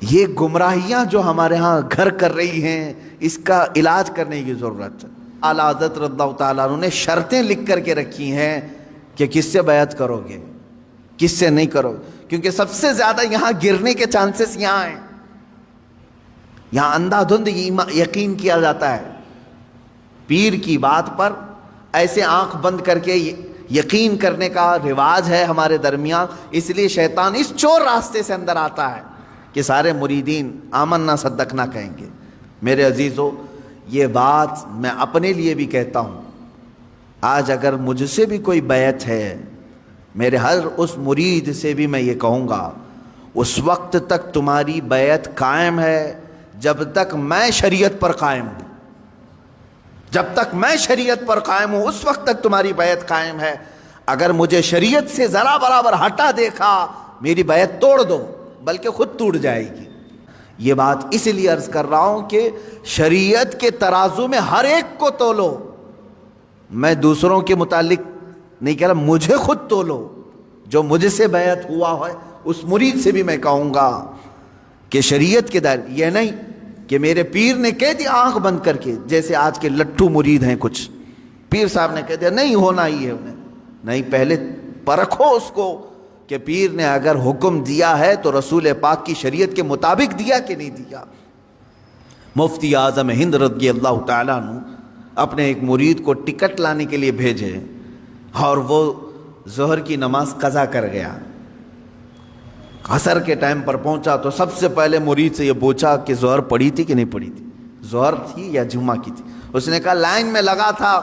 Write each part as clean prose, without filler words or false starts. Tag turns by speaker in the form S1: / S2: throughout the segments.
S1: یہ گمراہیاں جو ہمارے ہاں گھر کر رہی ہیں، اس کا علاج کرنے کی ضرورت ہے۔ اعلیٰ حضرت رضی اللہ تعالیٰ عنہ نے شرطیں لکھ کر کے رکھی ہیں کہ کس سے بیعت کرو گے، کس سے نہیں کرو گے، کیونکہ سب سے زیادہ یہاں گرنے کے چانسز یہاں ہیں۔ یہاں اندھا دھند یقین کیا جاتا ہے، پیر کی بات پر ایسے آنکھ بند کر کے یقین کرنے کا رواج ہے ہمارے درمیان۔ اس لیے شیطان اس چور راستے سے اندر آتا ہے کہ سارے مریدین آمنا صدقنا کہیں گے۔ میرے عزیزو، یہ بات میں اپنے لیے بھی کہتا ہوں، آج اگر مجھ سے بھی کوئی بیعت ہے، میرے ہر اس مرید سے بھی میں یہ کہوں گا، اس وقت تک تمہاری بیعت قائم ہے جب تک میں شریعت پر قائم ہوں۔ جب تک میں شریعت پر قائم ہوں اس وقت تک تمہاری بیعت قائم ہے۔ اگر مجھے شریعت سے ذرا برابر ہٹا دیکھا، میری بیعت توڑ دو، بلکہ خود ٹوٹ جائے گی۔ یہ بات اس لیے عرض کر رہا ہوں کہ شریعت کے ترازو میں ہر ایک کو تولو۔ میں دوسروں کے متعلق نہیں کہہ رہا، مجھے خود تولو۔ جو مجھ سے بیعت ہوا ہے اس مرید سے بھی میں کہوں گا کہ شریعت کے دائرے، یہ نہیں کہ میرے پیر نے کہہ دیا آنکھ بند کر کے، جیسے آج کے لٹھو مرید ہیں کچھ، پیر صاحب نے کہہ دیا نہیں ہونا ہی ہے انہیں، نہیں، پہلے پرکھو اس کو کہ پیر نے اگر حکم دیا ہے تو رسول پاک کی شریعت کے مطابق دیا کہ نہیں دیا۔ مفتی اعظم ہند رضی اللہ تعالیٰ عنہ اپنے ایک مرید کو ٹکٹ لانے کے لیے بھیجے اور وہ ظہر کی نماز قضا کر گیا۔ عصر کے ٹائم پر پہنچا تو سب سے پہلے مرید سے یہ پوچھا کہ ظہر پڑھی تھی کہ نہیں پڑھی تھی، ظہر تھی یا جمعہ کی تھی؟ اس نے کہا لائن میں لگا تھا،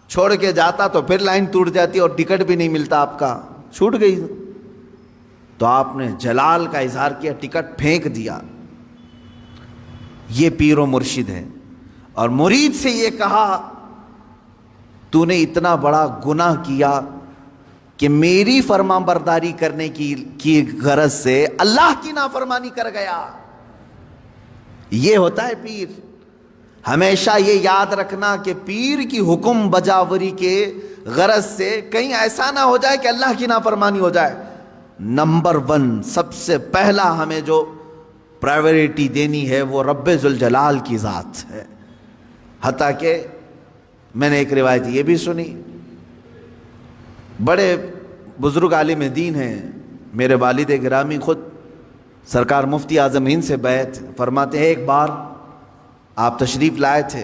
S1: چھوڑ کے جاتا تو پھر لائن ٹوٹ جاتی اور ٹکٹ بھی نہیں ملتا، آپ کا چھوٹ گئی۔ تو آپ نے جلال کا اظہار کیا، ٹکٹ پھینک دیا۔ یہ پیر و مرشد ہے۔ اور مرید سے یہ کہا تو نے اتنا بڑا گناہ کیا کہ میری فرما برداری کرنے کی غرض سے اللہ کی نافرمانی کر گیا۔ یہ ہوتا ہے پیر۔ ہمیشہ یہ یاد رکھنا کہ پیر کی حکم بجاوری کے غرض سے کہیں ایسا نہ ہو جائے کہ اللہ کی نافرمانی ہو جائے۔ نمبر 1 سب سے پہلا ہمیں جو پرائیورٹی دینی ہے وہ رب ذوالجلال کی ذات ہے۔ حتیٰ کہ میں نے ایک روایت یہ بھی سنی، بڑے بزرگ عالم دین ہیں، میرے والد گرامی خود سرکار مفتی اعظم ہند سے بیعت فرماتے ہیں، ایک بار آپ تشریف لائے تھے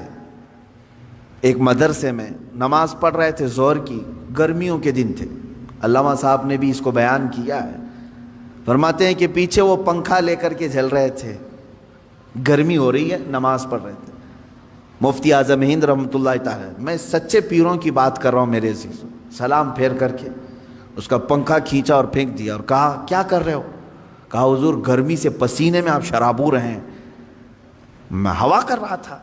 S1: ایک مدرسے میں، نماز پڑھ رہے تھے ظہر کی، گرمیوں کے دن تھے، علامہ صاحب نے بھی اس کو بیان کیا ہے۔ فرماتے ہیں کہ پیچھے وہ پنکھا لے کر کے جل رہے تھے، گرمی ہو رہی ہے، نماز پڑھ رہے تھے۔ مفتی اعظم ہند رحمۃ اللہ تعالی، میں سچے پیروں کی بات کر رہا ہوں میرے عزیز، سلام پھیر کر کے اس کا پنکھا کھینچا اور پھینک دیا اور کہا کیا کر رہے ہو؟ کہا حضور گرمی سے پسینے میں آپ شرابور ہیں، میں ہوا کر رہا تھا۔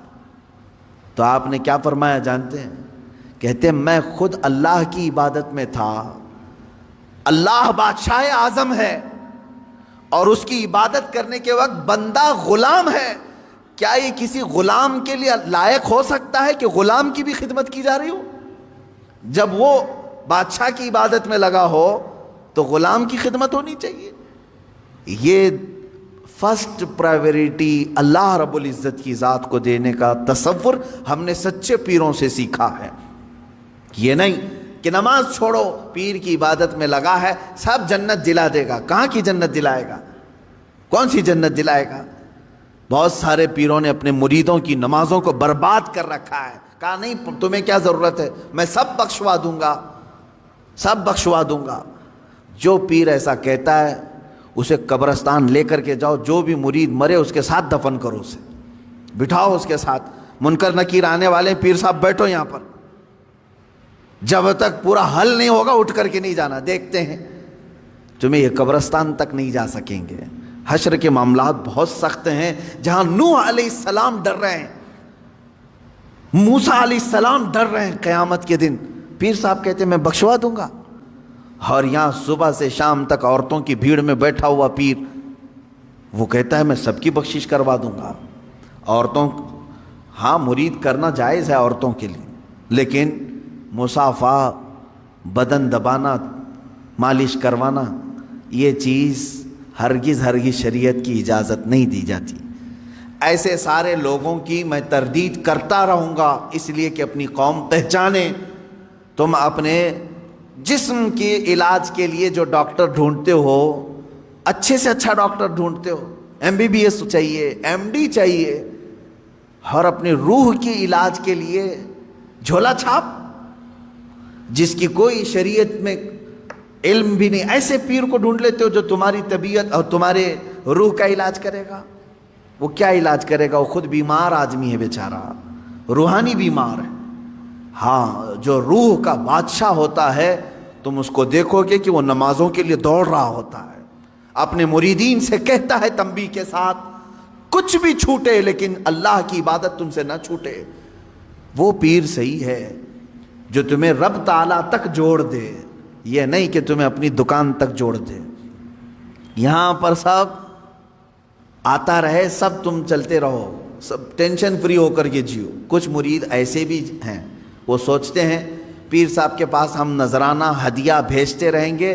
S1: تو آپ نے کیا فرمایا جانتے ہیں؟ کہتے ہیں میں خود اللہ کی عبادت میں تھا، اللہ بادشاہ اعظم ہے اور اس کی عبادت کرنے کے وقت بندہ غلام ہے، کیا یہ کسی غلام کے لیے لائق ہو سکتا ہے کہ غلام کی بھی خدمت کی جا رہی ہو؟ جب وہ بادشاہ کی عبادت میں لگا ہو تو غلام کی خدمت ہونی چاہیے۔ یہ فرسٹ پرائیورٹی اللہ رب العزت کی ذات کو دینے کا تصور ہم نے سچے پیروں سے سیکھا ہے۔ یہ نہیں کہ نماز چھوڑو، پیر کی عبادت میں لگا ہے، سب جنت دلا دے گا۔ کہاں کی جنت دلائے گا؟ کون سی جنت دلائے گا؟ بہت سارے پیروں نے اپنے مریدوں کی نمازوں کو برباد کر رکھا ہے، کہا نہیں تمہیں کیا ضرورت ہے، میں سب بخشوا دوں گا، سب بخشوا دوں گا۔ جو پیر ایسا کہتا ہے اسے قبرستان لے کر کے جاؤ، جو بھی مرید مرے اس کے ساتھ دفن کرو، اسے بٹھاؤ اس کے ساتھ، منکر نکیر آنے والے پیر صاحب بیٹھو یہاں پر، جب تک پورا حل نہیں ہوگا اٹھ کر کے نہیں جانا، دیکھتے ہیں تمہیں یہ قبرستان تک نہیں جا سکیں گے۔ حشر کے معاملات بہت سخت ہیں، جہاں نوح علیہ السلام ڈر رہے ہیں، موسیٰ علیہ السلام ڈر رہے ہیں قیامت کے دن، پیر صاحب کہتے ہیں میں بخشوا دوں گا، اور یہاں صبح سے شام تک عورتوں کی بھیڑ میں بیٹھا ہوا پیر وہ کہتا ہے میں سب کی بخشش کروا دوں گا۔ عورتوں ہاں مرید کرنا جائز ہے عورتوں کے لیے، لیکن مصافحہ، بدن دبانا، مالش کروانا، یہ چیز ہرگز ہرگز شریعت کی اجازت نہیں دی جاتی۔ ایسے سارے لوگوں کی میں تردید کرتا رہوں گا، اس لیے کہ اپنی قوم پہچانے۔ تم اپنے جسم کے علاج کے لیے جو ڈاکٹر ڈھونڈتے ہو، اچھے سے اچھا ڈاکٹر ڈھونڈتے ہو، MBBS چاہیے، MD چاہیے، اور اپنی روح کے علاج کے لیے جھولا چھاپ جس کی کوئی شریعت میں علم بھی نہیں، ایسے پیر کو ڈھونڈ لیتے ہو جو تمہاری طبیعت اور تمہارے روح کا علاج کرے گا۔ وہ کیا علاج کرے گا؟ وہ خود بیمار آدمی ہے بیچارہ، روحانی بیمار ہے۔ ہاں، جو روح کا بادشاہ ہوتا ہے تم اس کو دیکھو گے کہ وہ نمازوں کے لیے دوڑ رہا ہوتا ہے، اپنے مریدین سے کہتا ہے تنبیہ کے ساتھ، کچھ بھی چھوٹے لیکن اللہ کی عبادت تم سے نہ چھوٹے۔ وہ پیر صحیح ہے جو تمہیں رب تعالیٰ تک جوڑ دے، یہ نہیں کہ تمہیں اپنی دکان تک جوڑ دے۔ یہاں پر سب آتا رہے، سب تم چلتے رہو، سب ٹینشن فری ہو کر کے جیو۔ کچھ مرید ایسے بھی ہیں، وہ سوچتے ہیں پیر صاحب کے پاس ہم نذرانہ ہدیہ بھیجتے رہیں گے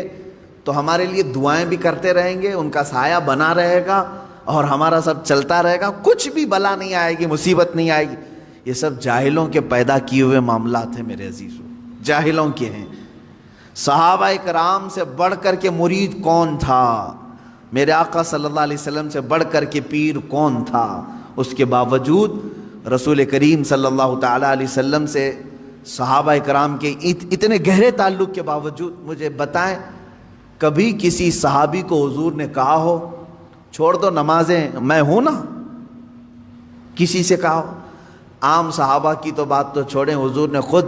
S1: تو ہمارے لیے دعائیں بھی کرتے رہیں گے، ان کا سایہ بنا رہے گا اور ہمارا سب چلتا رہے گا، کچھ بھی بلا نہیں آئے گی، مصیبت نہیں آئے گی۔ یہ سب جاہلوں کے پیدا کیے ہوئے معاملات ہیں میرے عزیزوں، جاہلوں کے ہیں۔ صحابہ کرام سے بڑھ کر کے مرید کون تھا؟ میرے آقا صلی اللہ علیہ وسلم سے بڑھ کر کے پیر کون تھا؟ اس کے باوجود رسول کریم صلی اللہ تعالیٰ علیہ وسلم سے صحابہ کرام کے اتنے گہرے تعلق کے باوجود مجھے بتائیں کبھی کسی صحابی کو حضور نے کہا ہو چھوڑ دو نمازیں، میں ہوں نا؟ کسی سے کہا ہو؟ عام صحابہ کی تو بات تو چھوڑیں، حضور نے خود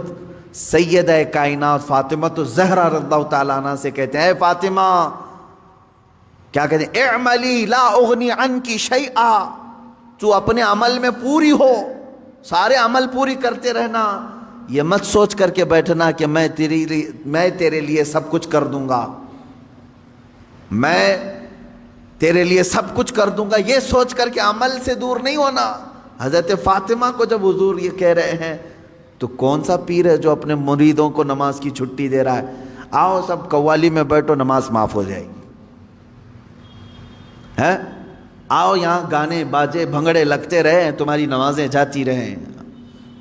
S1: سیدہ کائنات فاطمہ الزہرا رضی اللہ تعالیٰ عنہ سے کہتے ہیں، اے فاطمہ، کیا کہتے ہیں؟ اعملی لا اغنی عنکی شیئا، تو اپنے عمل میں پوری ہو، سارے عمل پوری کرتے رہنا، یہ مت سوچ کر کے بیٹھنا کہ میں تیرے لیے سب کچھ کر دوں گا، میں تیرے لیے سب کچھ کر دوں گا، یہ سوچ کر کے عمل سے دور نہیں ہونا۔ حضرت فاطمہ کو جب حضور یہ کہہ رہے ہیں تو کون سا پیر ہے جو اپنے مریدوں کو نماز کی چھٹی دے رہا ہے؟ آؤ سب قوالی میں بیٹھو، نماز معاف ہو جائے گی، ہے؟ آؤ یہاں گانے باجے بھنگڑے لگتے رہیں، تمہاری نمازیں جاتی رہیں۔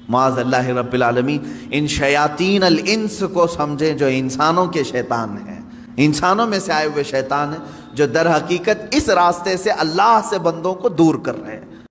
S1: معاذ اللہ رب العالمین، ان شیاطین الانس کو سمجھیں جو انسانوں کے شیطان ہیں، انسانوں میں سے آئے ہوئے شیطان ہیں جو در حقیقت اس راستے سے اللہ سے بندوں کو دور کر رہے ہیں۔